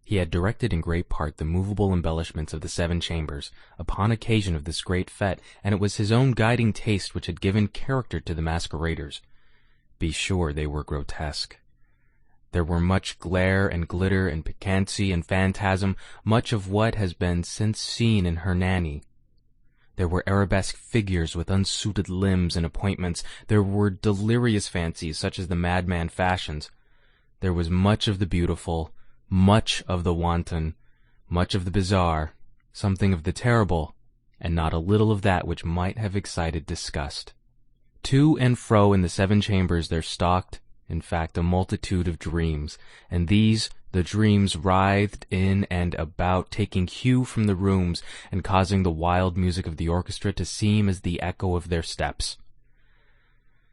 He had directed in great part the movable embellishments of the 7 chambers upon occasion of this great fete, and it was his own guiding taste which had given character to the masqueraders. Be sure they were grotesque. There were much glare and glitter and piquancy and phantasm, much of what has been since seen in Hernani. There were arabesque figures with unsuited limbs and appointments. There were delirious fancies such as the madman fashions. There was much of the beautiful, much of the wanton, much of the bizarre, something of the terrible, and not a little of that which might have excited disgust. To and fro in the 7 chambers there stalked, in fact, a multitude of dreams, and these, the dreams, writhed in and about, taking hue from the rooms, and causing the wild music of the orchestra to seem as the echo of their steps.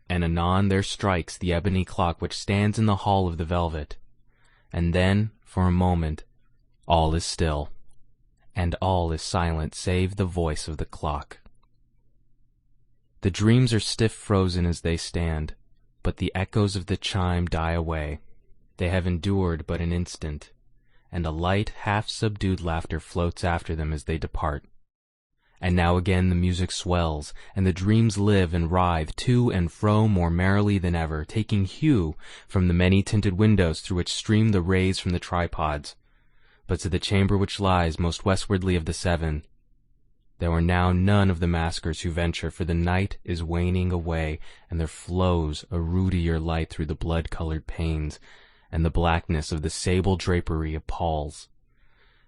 And anon there strikes the ebony clock which stands in the hall of the velvet, and then, for a moment, all is still, and all is silent save the voice of the clock. The dreams are stiff frozen as they stand, but the echoes of the chime die away. They have endured but an instant, and a light, half-subdued laughter floats after them as they depart. And now again the music swells, and the dreams live and writhe to and fro more merrily than ever, taking hue from the many-tinted windows through which stream the rays from the tripods. But to the chamber which lies most westwardly of the 7, there are now none of the maskers who venture, for the night is waning away, and there flows a ruddier light through the blood-colored panes, and the blackness of the sable drapery appalls.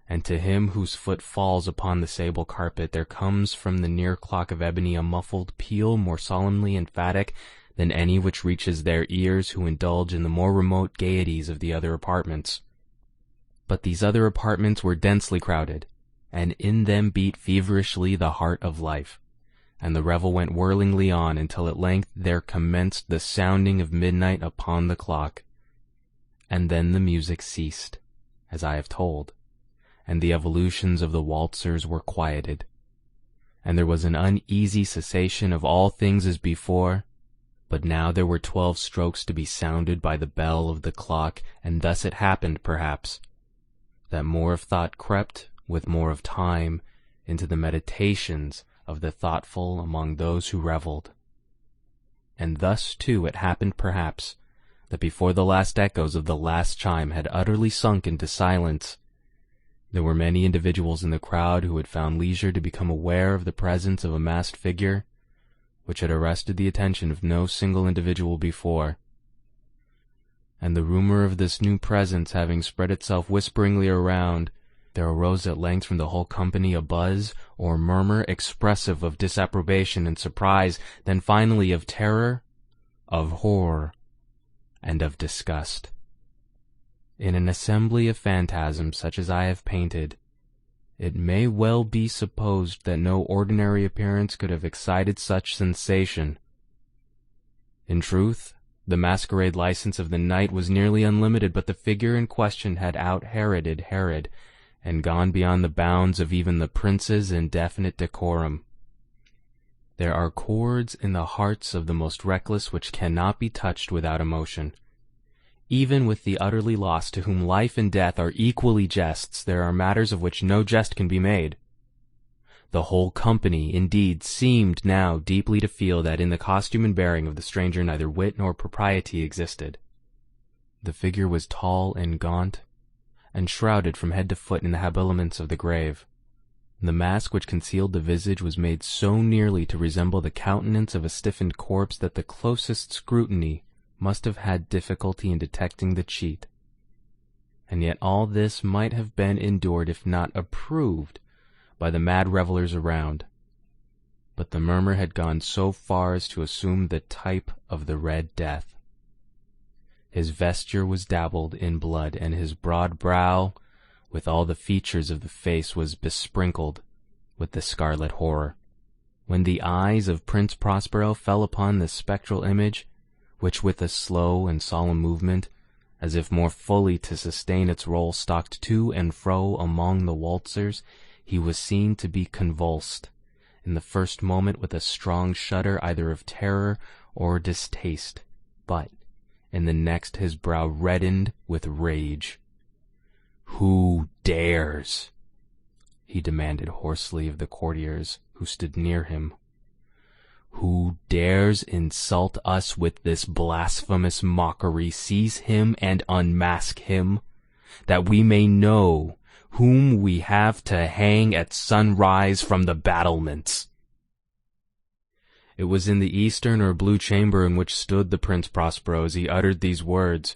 And to him whose foot falls upon the sable carpet there comes from the near clock of ebony a muffled peal more solemnly emphatic than any which reaches their ears who indulge in the more remote gaieties of the other apartments. But these other apartments were densely crowded, and in them beat feverishly the heart of life, and the revel went whirlingly on until at length there commenced the sounding of midnight upon the clock. And then the music ceased, as I have told, and the evolutions of the waltzers were quieted, and there was an uneasy cessation of all things as before, but now there were 12 strokes to be sounded by the bell of the clock, and thus it happened, perhaps, that more of thought crept, with more of time, into the meditations of the thoughtful among those who revelled. And thus, too, it happened, perhaps, that before the last echoes of the last chime had utterly sunk into silence, there were many individuals in the crowd who had found leisure to become aware of the presence of a masked figure, which had arrested the attention of no single individual before. And the rumor of this new presence having spread itself whisperingly around, there arose at length from the whole company a buzz or murmur expressive of disapprobation and surprise, then finally of terror, of horror, and of disgust. In an assembly of phantasms such as I have painted, it may well be supposed that no ordinary appearance could have excited such sensation. In truth, the masquerade license of the night was nearly unlimited, but the figure in question had out-Heroded Herod, and gone beyond the bounds of even the prince's indefinite decorum. There are chords in the hearts of the most reckless which cannot be touched without emotion. Even with the utterly lost, to whom life and death are equally jests, there are matters of which no jest can be made. The whole company, indeed, seemed now deeply to feel that in the costume and bearing of the stranger neither wit nor propriety existed. The figure was tall and gaunt, and shrouded from head to foot in the habiliments of the grave. The mask which concealed the visage was made so nearly to resemble the countenance of a stiffened corpse that the closest scrutiny must have had difficulty in detecting the cheat. And yet all this might have been endured, if not approved, by the mad revellers around. But the murmur had gone so far as to assume the type of the Red Death. His vesture was dabbled in blood, and his broad brow, with all the features of the face, was besprinkled with the scarlet horror. When the eyes of Prince Prospero fell upon this spectral image, which with a slow and solemn movement, as if more fully to sustain its role, stalked to and fro among the waltzers, he was seen to be convulsed, in the first moment with a strong shudder either of terror or distaste, but in the next his brow reddened with rage. "Who dares?" he demanded hoarsely of the courtiers who stood near him. "Who dares insult us with this blasphemous mockery? Seize him and unmask him, that we may know whom we have to hang at sunrise from the battlements." It was in the eastern or blue chamber in which stood the Prince Prospero as he uttered these words.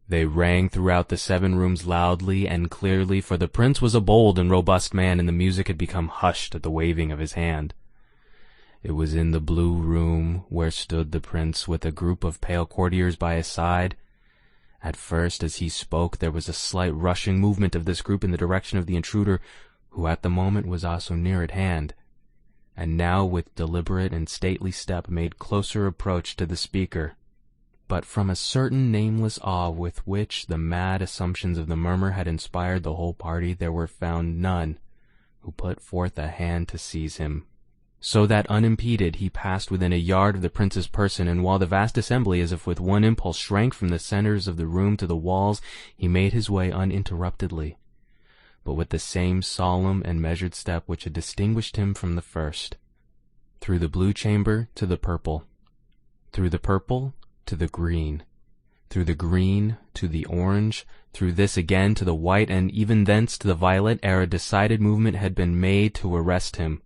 They rang throughout the 7 rooms loudly and clearly, for the prince was a bold and robust man, and the music had become hushed at the waving of his hand. It was in the blue room where stood the prince with a group of pale courtiers by his side. At first, as he spoke, there was a slight rushing movement of this group in the direction of the intruder, who at the moment was also near at hand, and now with deliberate and stately step made closer approach to the speaker. But from a certain nameless awe with which the mad assumptions of the murmur had inspired the whole party, there were found none who put forth a hand to seize him, so that unimpeded he passed within a yard of the prince's person, and while the vast assembly, as if with one impulse, shrank from the centers of the room to the walls, he made his way uninterruptedly, but with the same solemn and measured step which had distinguished him from the first, through the blue chamber to the purple, through the purple to the green, through the green to the orange, through this again to the white, and even thence to the violet, ere a decided movement had been made to arrest him.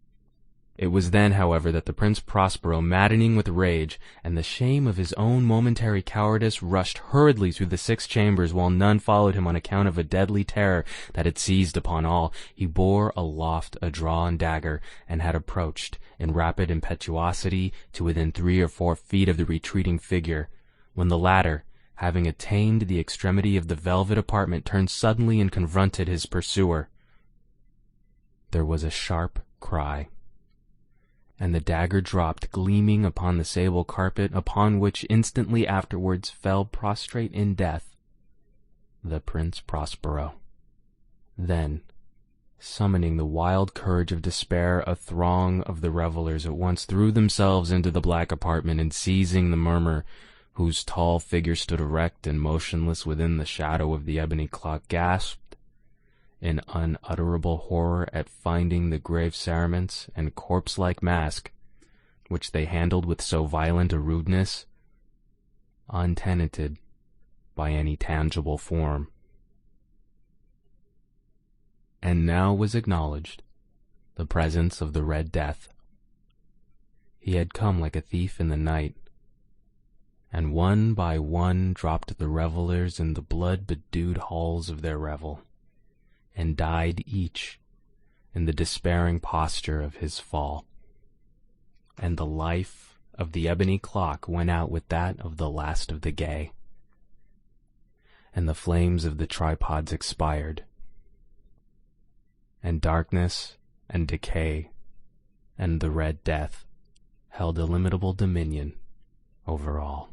It was then, however, that the Prince Prospero, maddening with rage and the shame of his own momentary cowardice, rushed hurriedly through the 6 chambers, while none followed him on account of a deadly terror that had seized upon all. He bore aloft a drawn dagger, and had approached, in rapid impetuosity, to within 3 or 4 feet of the retreating figure, when the latter, having attained the extremity of the velvet apartment, turned suddenly and confronted his pursuer. There was a sharp cry, and the dagger dropped gleaming upon the sable carpet, upon which instantly afterwards fell prostrate in death the Prince Prospero. Then, summoning the wild courage of despair, a throng of the revellers at once threw themselves into the black apartment, and seizing the murmur, whose tall figure stood erect and motionless within the shadow of the ebony clock, gasped in unutterable horror at finding the grave cerements and corpse-like mask, which they handled with so violent a rudeness, untenanted by any tangible form. And now was acknowledged the presence of the Red Death. He had come like a thief in the night, and one by one dropped the revellers in the blood-bedewed halls of their revel, and died each in the despairing posture of his fall. And the life of the ebony clock went out with that of the last of the gay, and the flames of the tripods expired, and darkness and decay and the Red Death held illimitable dominion over all.